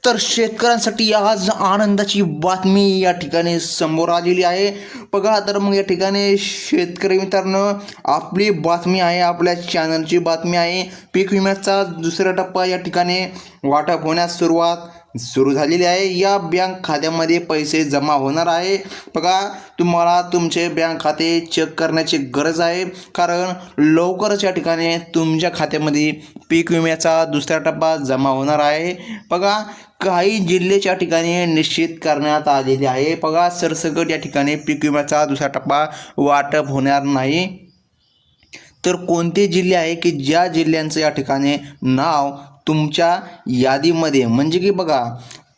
तर शेतकऱ्यांसाठी आज आनंदाची बातमी या ठिकाणी समोर आलेली आहे. बघा तर मग या ठिकाणी शेतकरी मित्रांनो, आपली बातमी आहे, आपल्या चॅनलची बातमी आहे. पीक विम्याचा दुसरा टप्पा या ठिकाणी वाटप होण्यास सुरू झालेली आहे. या बँक खात्यामध्ये पैसे जमा होणार आहे. बघा, तुम्हाला तुमचे बँक खाते चेक करण्याची गरज आहे, कारण लवकरच या ठिकाणी तुमच्या खात्यामध्ये पीक विम्याचा दुसरा टप्पा जमा होणार आहे. बघा, काही जिल्ह्याच्या ठिकाणी निश्चित करण्यात आलेले आहे. बघा, सरसकट या ठिकाणी पीक विम्याचा दुसरा टप्पा वाटप होणार नाही. तर कोणते जिल्हे आहे की ज्या जिल्ह्यांचं या ठिकाणी नाव तुमच्या यादीमध्ये, म्हणजे की बघा,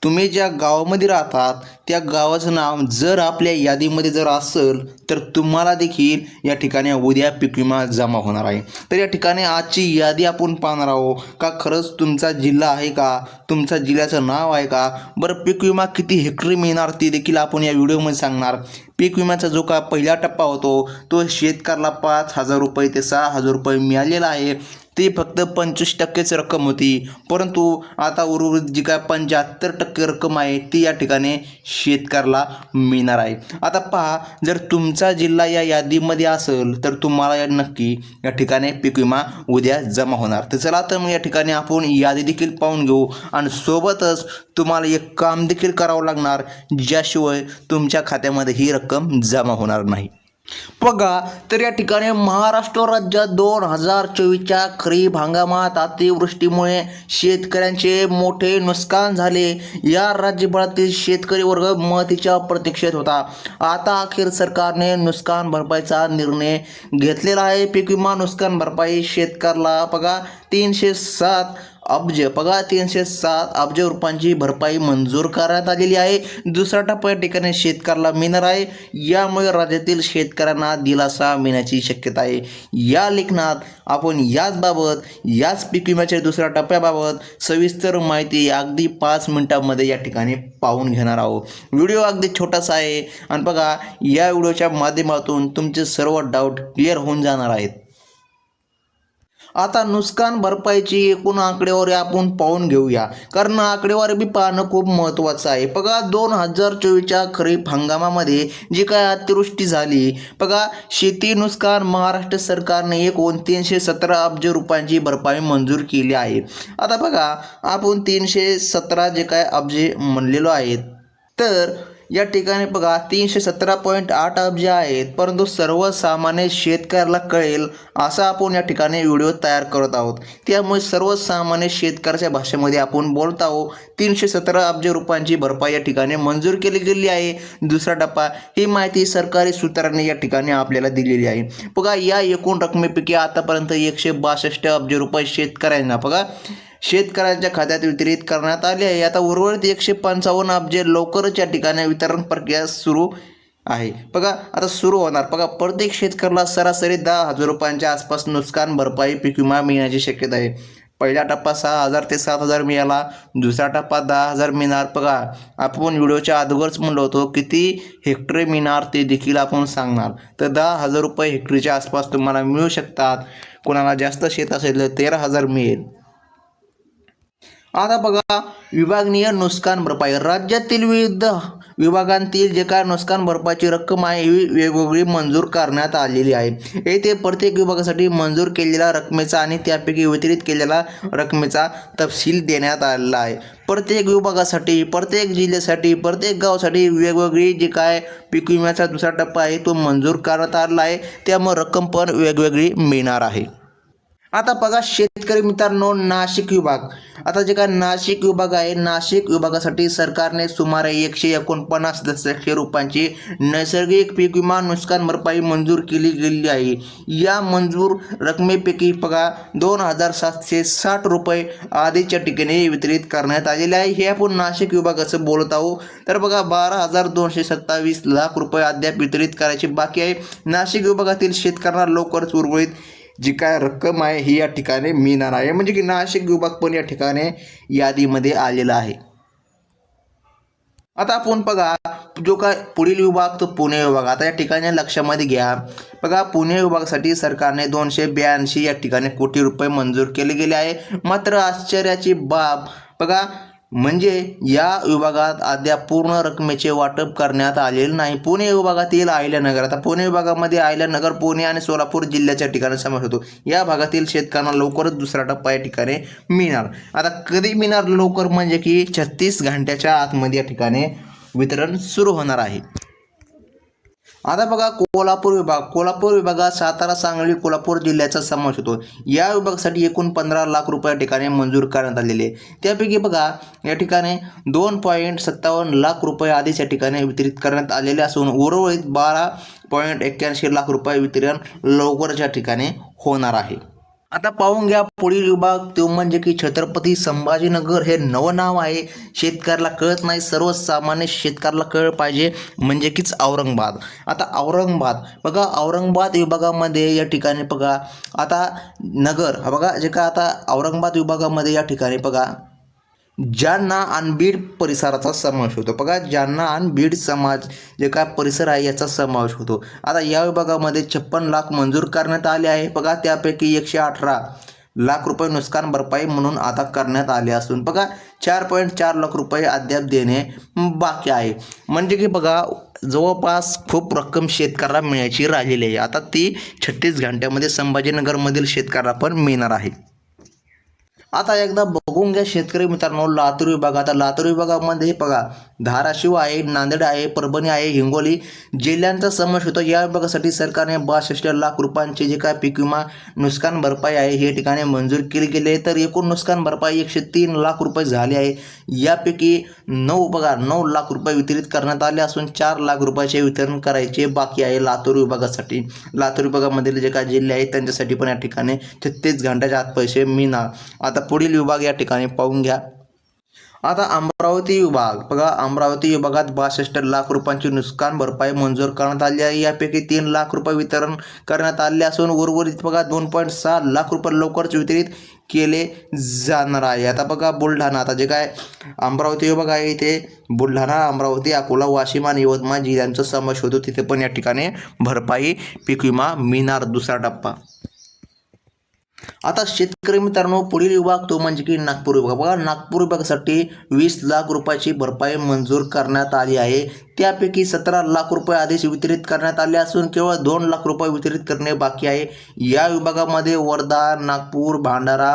तुम्ही ज्या गावामध्ये राहतात त्या गावाचं नाव जर आपल्या यादीमध्ये जर असेल तर तुम्हाला देखील या ठिकाणी उद्या पीक विमा जमा होणार आहे. तर या ठिकाणी आजची यादी आपण पाहणार आहोत का खरंच तुमचा जिल्हा आहे का, तुमच्या जिल्ह्याचं नाव आहे का. बरं, पीक विमा किती हेक्टरी मिळणार ते देखील आपण या व्हिडिओमध्ये सांगणार. पीक विम्याचा जो का पहिला टप्पा होतो तो शेतकऱ्याला 5,000 रुपये ते 6,000 रुपये मिळालेला आहे. ती फक्त 25% रक्कम होती, परंतु आता उर्वरित जी काय 75% रक्कम आहे ती या ठिकाणी शेतकऱ्याला मिळणार आहे. आता पहा, जर तुमचा जिल्हा या यादीमध्ये असेल तर तुम्हाला नक्की या ठिकाणी पीक विमा उद्या जमा होणार. तर चला तर मग या ठिकाणी आपण यादी देखील पाहून घेऊ आणि सोबतच तुम्हाला एक काम देखील करावं लागणार, ज्याशिवाय तुमच्या खात्यामध्ये ही रक्कम जमा होणार नाही. बघा, तर या ठिकाणी महाराष्ट्र राज्यात 2024च्या खरीप हंगामात अतिवृष्टीमुळे शेतकऱ्यांचे मोठे नुकसान झाले. या राज्यभरातील शेतकरी वर्ग मदतीच्या प्रतीक्षेत होता. आता अखेर सरकारने नुकसान भरपाईचा निर्णय घेतलेला आहे. पीक विमा नुकसान भरपाई शेतकऱ्याला बघा 307 अब्ज रुपयांची भरपाई मंजूर करण्यात आलेली आहे. दुसरा टप्पा या ठिकाणी शेतकऱ्याला मिळणार आहे. यामुळे राज्यातील शेतकऱ्यांना दिलासा मिळण्याची शक्यता आहे. या लेखनात आपण याच पीक विम्याच्या दुसऱ्या टप्प्याबाबत सविस्तर माहिती अगदी 5 मिनिटांमध्ये या ठिकाणी पाहून घेणार आहोत. व्हिडिओ अगदी छोटासा आहे आणि बघा, या व्हिडिओच्या माध्यमातून तुमचे सर्व डाऊट क्लिअर होऊन जाणार आहेत. आता नुकसान भरपाईची एकूण आकडेवारी आपण पाहून घेऊया, कारण आकडेवारी बी पाहणं खूप महत्त्वाचं आहे. बघा, 2024च्या खरीप हंगामामध्ये जी काय अतिवृष्टी झाली, बघा, शेती नुकसान महाराष्ट्र सरकारने एकूण 317 अब्ज रुपयांची भरपाई मंजूर केली आहे. आता बघा, आपण 317 जे काय अब्ज म्हणलेलो आहेत, तर या ठिकाणी बघा 317.8 अब्ज आहेत, परंतु सर्वसामान्य शेतकऱ्याला कळेल असा आपण या ठिकाणी व्हिडिओ तयार करत आहोत. त्यामुळे सर्वसामान्य शेतकऱ्याच्या भाषेमध्ये आपण बोलत आहोत. 317 अब्ज रुपयांची भरपाई या ठिकाणी मंजूर केली गेली आहे. दुसरा टप्पा, ही माहिती सरकारी सूत्रांनी या ठिकाणी आपल्याला दिलेली आहे. बघा, या एकूण रकमेपैकी आतापर्यंत 162 अब्ज रुपये शेतकऱ्यांच्या खात्यात वितरित करण्यात आले आहे. आता उर्वरित 155 अब्ज लवकरच या ठिकाणी वितरण प्रक्रिया सुरू आहे. बघा, आता सुरू होणार. बघा, प्रत्येक शेतकऱ्याला सरासरी 10,000 रुपयांच्या आसपास नुकसान भरपाई पीक विमा मिळण्याची शक्यता आहे. पहिला टप्पा 6,000 ते 7,000 मिळाला, दुसरा टप्पा 10,000 मिळणार. बघा, आपण व्हिडिओच्या अगोदरच म्हणलो होतो किती हेक्टरी मिळणार ते देखील आपण सांगणार. तर 10,000 रुपये हेक्टरीच्या आसपास तुम्हाला मिळू शकतात. कोणाला जास्त शेत असेल तर 13,000 मिळेल. आता बघा, विभागनीय नुकसान भरपाई राज्यातील विविध विभागांतील जे काय नुकसान भरपाईची रक्कम आहे ही वेगवेगळी मंजूर करण्यात आलेली आहे. येथे प्रत्येक विभागासाठी मंजूर केलेल्या रकमेचा आणि त्यापैकी वितरित केलेल्या रकमेचा तपशील देण्यात आलेला आहे. प्रत्येक विभागासाठी, प्रत्येक जिल्ह्यासाठी, प्रत्येक गावासाठी वेगवेगळी जे काय पीक विम्याचा दुसरा टप्पा आहे तो मंजूर करण्यात आलेला आहे. त्यामुळे रक्कम पण वेगवेगळी मिळणार आहे. आता बघा शेतकरी मित्रांनो, नाशिक विभाग, आता जे काय नाशिक विभाग आहे, नाशिक विभागासाठी सरकारने सुमारे 149 दशलक्ष रुपयांची नैसर्गिक पीक विमा नुकसान भरपाई मंजूर केली गेली आहे. या मंजूर रकमेपैकी बघा 2,760 रुपये आधीच्या ठिकाणी वितरित करण्यात आलेले आहे. हे आपण नाशिक विभागाचं बोलत आहोत. तर बघा 12,227 लाख रुपये अद्याप वितरित करायचे बाकी आहे. नाशिक विभागातील शेतकऱ्यांना लवकरच उर्वरित जी काय रक्कम आहे ही या ठिकाणी मिळणार आहे. म्हणजे की नाशिक विभाग पण या ठिकाणी यादीमध्ये आलेला आहे. आता आपण बघा, जो काय पुढील विभाग तो पुणे विभाग. आता या ठिकाणी लक्षामध्ये घ्या, बघा, पुणे विभागासाठी सरकारने 282 या ठिकाणी कोटी रुपये मंजूर केले गेले आहे. मात्र आश्चर्याची बाब, बघा, म्हणजे या विभागात अद्याप पूर्ण रकमेचे वाटप करण्यात आलेले नाही. पुणे विभागातील अहिल्यानगर, आता पुणे विभागामध्ये अहिल्यानगर, पुणे आणि सोलापूर जिल्ह्याच्या ठिकाणी समावेश होतो. या भागातील शेतकऱ्यांना लवकरच दुसरा टप्पा या ठिकाणी मिळणार. आता कधी मिळणार लवकर, म्हणजे की 36 घंट्याच्या आतमध्ये या ठिकाणी वितरण सुरू होणार आहे. आता बघा कोल्हापूर विभागात सातारा, सांगली, कोल्हापूर जिल्ह्याचा समावेश होतो. या विभागासाठी एकूण 15 लाख रुपये ठिकाणी मंजूर करण्यात आलेले. त्यापैकी बघा या ठिकाणी 2.57 लाख रुपये आधीच या ठिकाणी वितरित करण्यात आलेले असून उर्वरित 12.81 लाख रुपये वितरण लवकरच या ठिकाणी होणार आहे. आता पाहून घ्या पुढील विभाग, तो म्हणजे की छत्रपती संभाजीनगर. हे नवं नाव आहे, शेतकऱ्याला कळत नाही, सर्वसामान्य शेतकऱ्याला कळलं पाहिजे, म्हणजे कीच औरंगाबाद. आता औरंगाबाद बघा, औरंगाबाद विभागामध्ये या ठिकाणी बघा आता नगर बघा जे का आता औरंगाबाद विभागामध्ये या ठिकाणी बघा जालना आणि बीड परिसराचा समावेश होतो. बघा जालना आणि बीड समाज जे काय परिसर आहे याचा समावेश होतो. आता या विभागामध्ये 56 लाख मंजूर करण्यात आले आहे. बघा त्यापैकी 118 लाख रुपये नुकसान भरपाई म्हणून अदा करण्यात आले असून बघा 4.4 लाख रुपये अद्याप देणे बाकी आहे. म्हणजे की बघा जवळपास खूप रक्कम शेतकऱ्याला मिळायची राहिलेली आहे. आता ती 36 घंट्यामध्ये संभाजीनगरमधील शेतकऱ्याला पण मिळणार आहे. आता एकदा बघून घ्या शेतकरी मित्रांनो लातूर विभाग. आता लातूर विभागामध्ये बघा धाराशिव आहे, नांदेड आहे, परभणी आहे, हिंगोली जिल्ह्यांचा समावेश होतो. या विभागासाठी सरकारने 62 लाख रुपयांचे जे काय पीक विमा नुकसान भरपाई आहे हे ठिकाणी मंजूर केली गेली आहे. तर एकूण नुकसान भरपाई 103 लाख रुपये झाले आहे. यापैकी 9 लाख रुपये वितरित करण्यात आले असून 4 लाख रुपयाचे वितरण करायचे बाकी आहे लातूर विभागासाठी. लातूर विभागामधील जे काय जिल्हे आहेत त्यांच्यासाठी पण या ठिकाणी 36 घंट्याच्या आत पैसे मिळणार. आता पुढील विभाग या ठिकाणी पाहून घ्या. आता अमरावती विभाग बघा, अमरावती विभागात 62 लाख रुपयांची नुकसान भरपाई मंजूर करण्यात आली आहे. यापैकी 3 लाख रुपये वितरण करण्यात आले असून उर्वरित बघा 2.6 लाख रुपये लवकरच वितरित केले जाणार आहे. आता बघा बुलढाणा, आता जे काय अमरावती विभाग आहे ते बुलढाणा, अमरावती, अकोला, वाशिम आणि यवतमाळ जिल्ह्यांचा समावेश होतो. तिथे पण या ठिकाणी भरपाई पीक विमा मिळणार दुसरा टप्पा. आता शेतकरी मित्रांनो पुढील विभाग तो म्हणजे की नागपूर विभाग. बघा नागपूर विभागासाठी 20 लाख रुपयाची भरपाई मंजूर करण्यात आली आहे. त्यापैकी 17 लाख रुपये आधीच वितरित करण्यात आले असून केवळ 2 लाख रुपये वितरित करणे बाकी आहे. या विभागामध्ये वर्धा, नागपूर, भंडारा,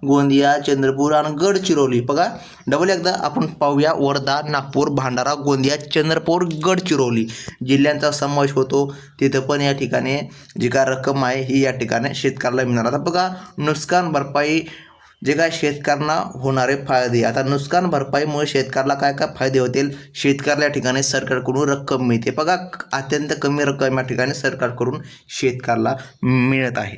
गोंदिया, चंद्रपूर आणि गडचिरोली. बघा डबल एकदा आपण पाहूया, वर्धा, नागपूर, भंडारा, गोंदिया, चंद्रपूर, गडचिरोली जिल्ह्यांचा समावेश होतो. तिथं पण या ठिकाणी जी काय रक्कम आहे ही या ठिकाणी शेतकऱ्याला मिळणार. आता बघा नुकसान भरपाई जे काय शेतकऱ्यांना होणारे फायदे. आता नुकसान भरपाईमुळे शेतकऱ्याला काय काय फायदे होतील, शेतकऱ्याला या ठिकाणी सरकारकडून रक्कम मिळते. बघा अत्यंत कमी रक्कम या ठिकाणी सरकारकडून शेतकऱ्याला मिळत आहे.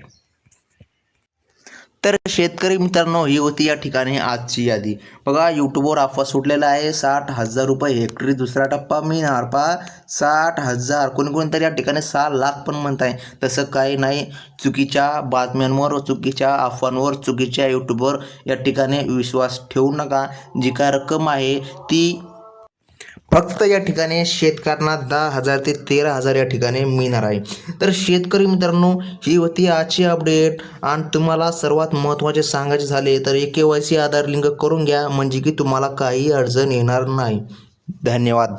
तर शेतकरी मित्रांनो ही होती या ठिकाणी आजची यादी. बघा यूट्यूबवर ऑफर सुटलेला आहे 60,000 रुपये हेक्टरी दुसरा टप्पा मिळणार. पहा 60,000, कोणी तरी या ठिकाणी 6 लाख पण म्हणताय. तसं काही नाही, चुकीच्या बातम्यांवर, चुकीच्या अफवांवर, चुकीच्या यूट्यूबवर या ठिकाणी विश्वास ठेवू नका. जी काय रक्कम आहे ती फक्त या ठिकाणी शेतकऱ्यांना 10,000 ते 13,000 या ठिकाणी मिळणार आहे. तर शेतकरी मित्रांनो ही होती आजची अपडेट. आणि तुम्हाला सर्वात महत्त्वाचे सांगायचे झाले तर KYC आधार लिंक करून घ्या, म्हणजे की तुम्हाला काही अडचण येणार नाही. धन्यवाद.